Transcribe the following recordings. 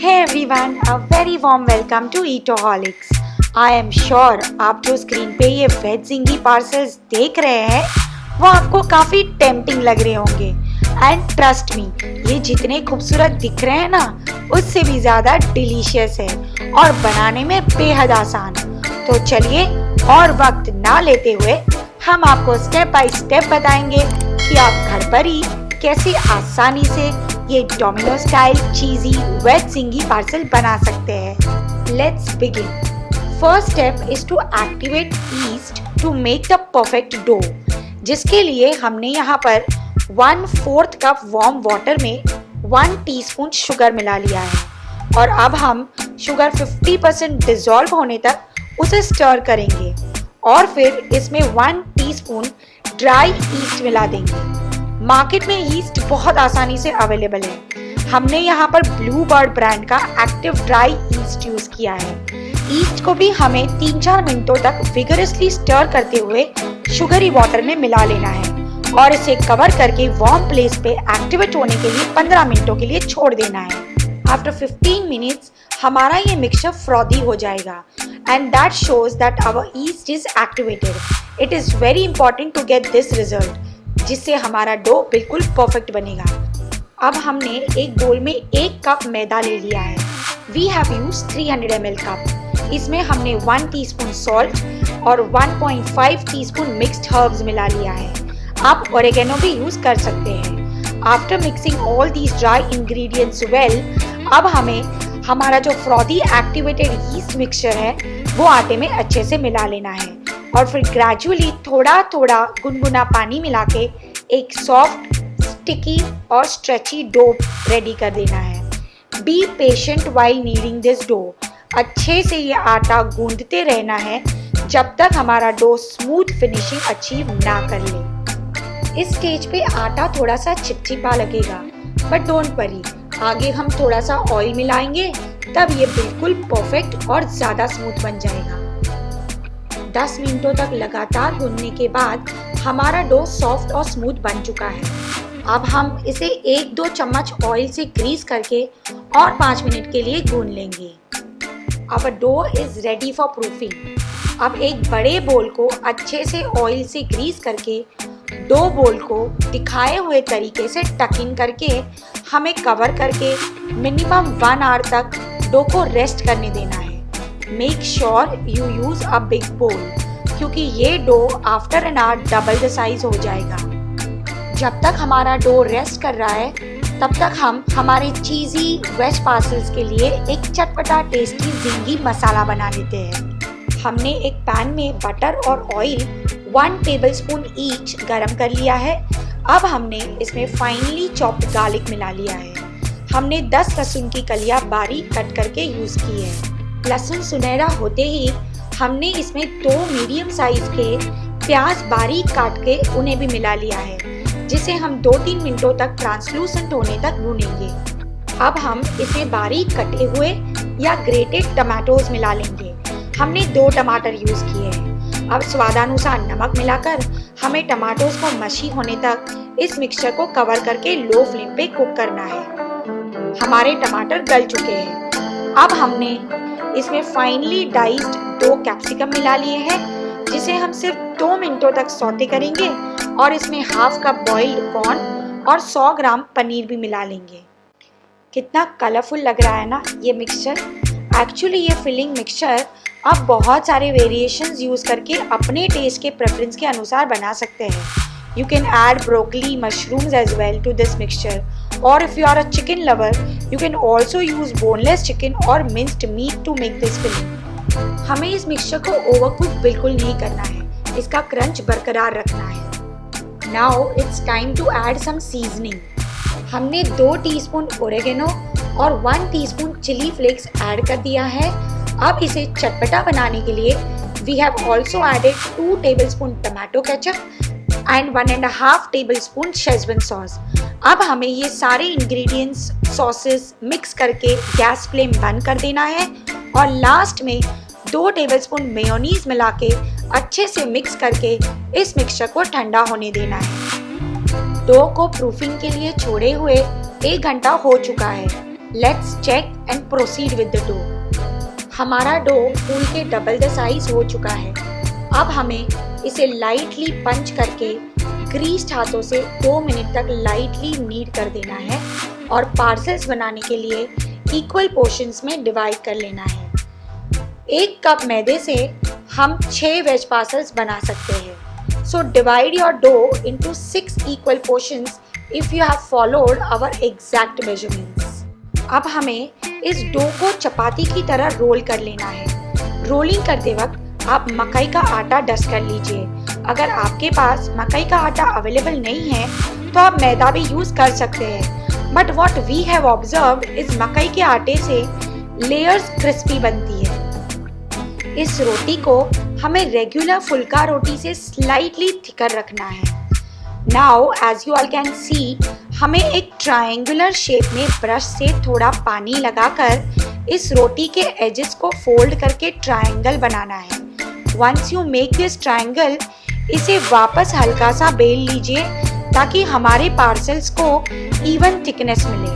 Hey everyone, a very warm welcome to Eatoholics. I am sure आप जो screen पे ये वेज जिंगी पार्सल्स देख रहे हैं वो आपको काफ़ी टेम्पटिंग लग रहे होंगे एंड ट्रस्ट मी, ये जितने खूबसूरत दिख रहे हैं ना उससे भी ज़्यादा डिलीशियस है और बनाने में बेहद आसान। तो चलिए और वक्त ना लेते हुए हम आपको स्टेप बाय स्टेप बताएंगे कि आप घर पर ही कैसे आसानी से ये domino style cheesy veg zingy parcel बना सकते हैं। Let's begin. First step is to activate yeast to make the perfect dough, जिसके लिए हमने यहाँ पर 1/4 कप वार्म वाटर में 1 टीस्पून शुगर मिला लिया है और अब हम शुगर 50% डिसॉल्व होने तक उसे स्टर करेंगे और फिर इसमें 1 टीस्पून ड्राई ईस्ट मिला देंगे। मार्केट में ईस्ट बहुत आसानी से अवेलेबल है। हमने यहाँ पर ब्लू बर्ड ब्रांड का एक्टिव ड्राई ईस्ट यूज किया है। ईस्ट को भी हमें 3-4 मिनटों तक विगरसली स्टर करते हुए शुगरी वाटर में मिला लेना है और इसे कवर करके वार्म प्लेस पे एक्टिवेट होने के लिए 15 मिनटों के लिए छोड़ देना है। आफ्टर 15 मिनट्स हमारा ये मिक्सचर फ्रॉदी हो जाएगा and that shows that our yeast is activated. It is very important to get this result, जिससे हमारा डो बिल्कुल परफेक्ट बनेगा। अब हमने एक बोल में 1 कप मैदा ले लिया है। We have use 300 ml cup. इसमें हमने 1 टीस्पून सॉल्ट और 1.5 टीस्पून मिक्स्ड हर्ब्स मिला लिया है। आप ओरेगेनो भी यूज कर सकते हैं। After mixing all these dry ingredients well, अब हमें हमारा जो फ्रॉदी एक्टिवेटेड यीस्ट मिक्सचर है वो आटे में अच्छे से मिला लेना है और फिर ग्रेजुअली थोड़ा थोड़ा गुनगुना पानी मिला के एक सॉफ्ट, स्टिकी और स्ट्रेची डो रेडी कर देना है। Be patient while kneading this dough. अच्छे से ये आटा गूंदते रहना है जब तक हमारा डो स्मूथ फिनिशिंग अचीव ना कर ले। इस स्टेज पे आटा थोड़ा सा चिपचिपा लगेगा, बट डोंट वरी, आगे हम थोड़ा सा ऑयल मिलाएंगे तब ये बिल्कुल परफेक्ट और ज़्यादा स्मूथ बन जाएगा। 10 मिनटों तक लगातार गूंदने के बाद हमारा डो सॉफ्ट और स्मूथ बन चुका है। अब हम इसे 1-2 चम्मच ऑयल से ग्रीस करके और 5 मिनट के लिए गूंद लेंगे। अब dough is ready for proofing. अब एक बड़े बोल को अच्छे से ऑयल से ग्रीस करके डो बोल को दिखाए हुए तरीके से टक इन करके हमें कवर करके मिनिमम 1 आवर तक डो को रेस्ट करने देना है। Make sure you use a big bowl, क्योंकि ये dough after an hour double the size हो जाएगा। जब तक हमारा डो रेस्ट कर रहा है तब तक हम हमारे चीजी वेज पार्सल्स के लिए एक चटपटा टेस्टी जिंगी मसाला बना लेते हैं। हमने एक पैन में बटर और ऑयल 1 टेबलस्पून ईच गरम कर लिया है। अब हमने इसमें फाइनली चॉप्ड गार्लिक मिला लिया है। हमने 10 लहसुन की कलियां बारीक कट करके यूज की है। लहसुन सुनहरा होते ही हमने इसमें 2 मीडियम साइज के प्याज बारीक काट के उन्हें भी मिला लिया है, जिसे हम 2-3 मिनटों तक ट्रांसलूसेंट होने तक भूनेंगे। अब हम इसमें बारीक कटे हुए या ग्रेटेड टमाटोज मिला लेंगे। हमने 2 टमाटर यूज किए हैं। अब स्वादानुसार नमक मिलाकर हमें टमाटोज को मशी होने तक इस मिक्सचर को कवर करके लो फ्लेम पे कुक करना है। हमारे टमाटर गल चुके हैं। अब हमने इसमें फाइनली डाइस्ड 2 कैप्सिकम मिला लिए हैं, जिसे हम सिर्फ 2 मिनटों तक सौते करेंगे और इसमें 1/2 कप बॉइल्ड कॉर्न और 100 ग्राम पनीर भी मिला लेंगे। कितना कलरफुल लग रहा है ना ये मिक्सचर। एक्चुअली ये फिलिंग मिक्सचर आप बहुत सारे वेरिएशंस यूज करके अपने टेस्ट के प्रेफरेंस के अनुसार बना सकते हैं। You can add broccoli, mushrooms as well to this mixture. Or if you are a chicken lover, you can also use boneless chicken or minced meat to make this filling. हमें इस mixture को overcook बिल्कुल नहीं करना है, इसका crunch बरकरार रखना है। Now it's time to add some seasoning. हमने 2 टीस्पून ओरेगेनो और 1 टीस्पून चिली फ्लेक्स ऐड कर दिया है। अब इसे चटपटा बनाने के लिए we have also added 2 tablespoon tomato ketchup and 1.5 tablespoon Schezwan sauce. अब हमें ये सारे इंग्रेडिएंट्स सॉसेस मिक्स करके गैस फ्लेम बंद कर देना है और लास्ट में 2 टेबलस्पून मेयोनीज मिला के अच्छे से मिक्स करके इस मिक्सचर को ठंडा होने देना है। डो को प्रूफिंग के लिए छोड़े हुए 1 घंटा हो चुका है। Let's check and proceed with the dough. हमारा डो फूल के डबल द साइज हो चुका है। अब हमें इसे लाइटली पंच करके ग्रीस्ड हाथों से 2 मिनट तक लाइटली नीड कर देना है और पार्सल्स बनाने के लिए इक्वल पोर्शंस में डिवाइड कर लेना है। 1 कप मैदे से हम 6 वेज पार्सल्स बना सकते हैं। So divide your dough into 6 equal portions if you have followed our exact measurements. अब हमें इस डो को चपाती की तरह रोल कर लेना है। रोलिंग करते वक्त आप मकई का आटा डस्ट कर लीजिए। अगर आपके पास मकई का आटा अवेलेबल नहीं है तो आप मैदा भी यूज कर सकते हैं। But what we have observed is मकई के आटे से लेयर्स क्रिस्पी बनती है। इस रोटी को हमें रेगुलर फुल्का रोटी से स्लाइटली थिकर रखना है। Now as you all can see, हमें एक ट्रायंगुलर शेप में ब्रश से थोड़ा पानी लगाकर इस रोटी के एजेस को फोल्ड करके ट्रायंगल बनाना है। Once you make this triangle, इसे वापस हल्का सा बेल लीजिए ताकि हमारे पार्सल्स को इवन थिकनेस मिले।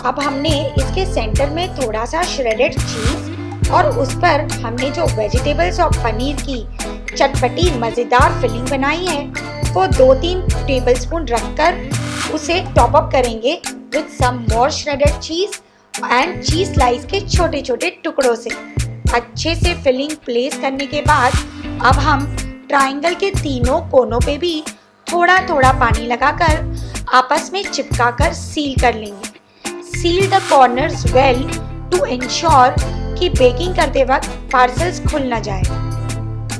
अब हमने इसके सेंटर में थोड़ा सा श्रेडेड चीज और उस पर हमने जो वेजिटेबल्स और पनीर की चटपटी मज़ेदार फिलिंग बनाई है वो 2-3 टेबलस्पून रखकर उसे टॉप अप करेंगे विद सम मोर श्रेडेड चीज एंड चीज स्लाइस के छोटे छोटे टुकड़ों से। अच्छे से फिलिंग प्लेस करने के बाद अब हम ट्रायंगल के तीनों कोनों पे भी थोड़ा थोड़ा पानी लगाकर आपस में चिपकाकर सील कर लेंगे। Seal the corners well to ensure कि बेकिंग करते वक्त पार्सल्स खुल ना जाए।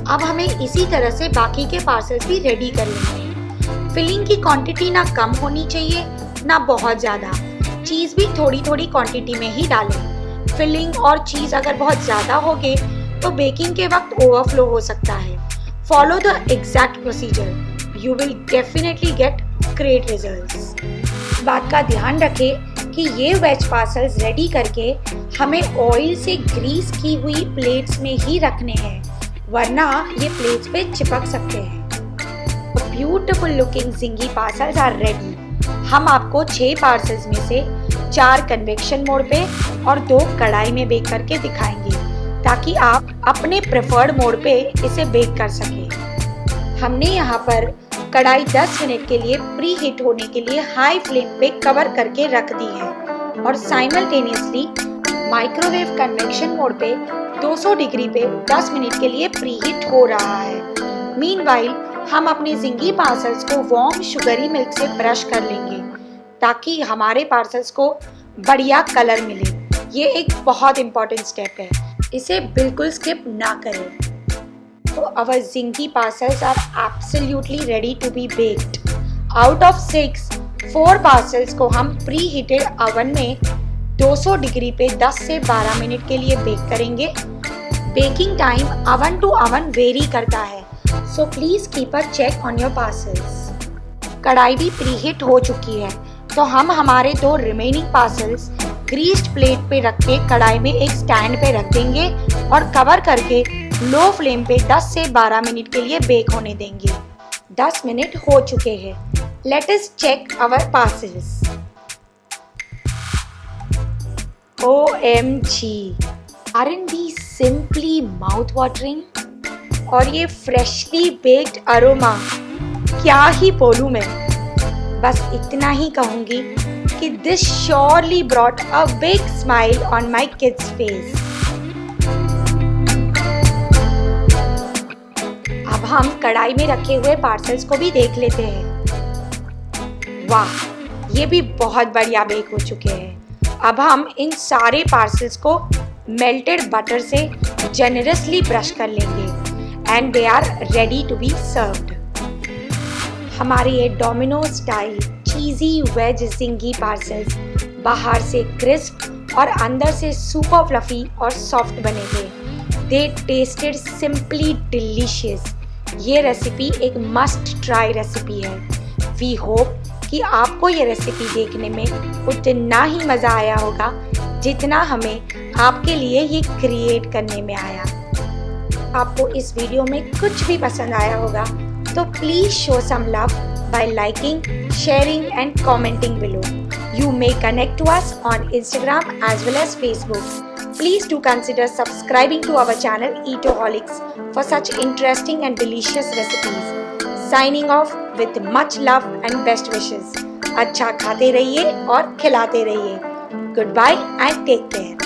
अब हमें इसी तरह से बाकी के पार्सल्स भी रेडी कर लेंगे। फिलिंग की क्वांटिटी ना कम होनी चाहिए ना बहुत ज़्यादा। चीज़ भी थोड़ी थोड़ी क्वांटिटी में ही डालें। फिलिंग और चीज़ अगर बहुत ज़्यादा होगे तो बेकिंग के वक्त ओवरफ्लो हो सकता है। Follow the exact procedure, you will definitely get great results. बात का ध्यान रखें कि ये वेज पार्सल्स रेडी करके हमें ऑयल से ग्रीस की हुई प्लेट्स में ही रखने हैं, वरना ये प्लेट्स पे चिपक सकते हैं। ब्यूटीफुल लुकिंग जिंगी पार्सल्स आर रेडी। हम आपको 6 पार्सल्स में से 4 कन्वेक्शन मोड पे और 2 कढ़ाई में बेक करके दिखाएंगे ताकि आप अपने प्रेफर्ड मोड पे इसे बेक कर सकें। हमने यहाँ पर कढ़ाई 10 मिनट के लिए प्री हीट होने के लिए हाई फ्लेम पे कवर करके रख दी है और साइमल्टेनियसली माइक्रोवेव कन्वेक्शन मोड पे 200 डिग्री पे 10 मिनट के लिए प्री हीट हो रहा है। मीनवाइल हम अपने जिंगी पार्सल्स को वार्म शुगरी मिल्क से ब्रश कर लेंगे ताकि हमारे पार्सल्स को बढ़िया कलर मिले। ये एक बहुत इंपॉर्टेंट स्टेप है, इसे बिल्कुल स्किप ना करें। So our zingy parcels are absolutely ready to be baked. Out of 6, 4 parcels को हम प्री हीटेड ओवन में 200 डिग्री पे 10 से 12 मिनट के लिए बेक करेंगे। Baking time oven to oven vary करता है, so please keep a check on your parcels. कढ़ाई भी प्री हीट हो चुकी है तो हम हमारे 2 रिमेनिंग पार्सल्स ग्रीस्ड प्लेट पे रख के कढ़ाई में एक स्टैंड पे रख देंगे और कवर करके लो फ्लेम पे 10 से 12 मिनट के लिए बेक होने देंगे। 10 मिनट हो चुके हैं। Let us check our parcels. OMG, aren't these simply mouth watering? और ये फ्रेशली बेक्ड अरोमा, क्या ही बोलूं मैं। बस इतना ही कहूंगी कि this surely brought a big smile on my kids face. अब हम कढ़ाई में रखे हुए पार्सल्स को भी देख लेते हैं। वाह, ये भी बहुत बढ़िया बेक हो चुके हैं। अब हम इन सारे पार्सल्स को मेल्टेड बटर से जेनरसली ब्रश कर लेंगे and they are ready to be served. हमारे ये domino style cheesy veg zingy parcels बाहर से क्रिस्प और अंदर से सुपर फ्लफी और सॉफ्ट बने थे। दे टेस्टेड सिंपली डिलीशियस। ये रेसिपी एक मस्ट ट्राई रेसिपी है। वी होप कि आपको ये रेसिपी देखने में उतना ही मज़ा आया होगा जितना हमें आपके लिए ये क्रिएट करने में आया। आपको इस वीडियो में कुछ भी पसंद आया होगा तो please show some love by liking, sharing and commenting below. You may connect to us on Instagram as well as Facebook. Please do consider subscribing to our channel Eatoholics for such interesting and delicious recipes. Signing off with much love and best wishes. अच्छा खाते रहिए और खिलाते रहिए. Goodbye and take care.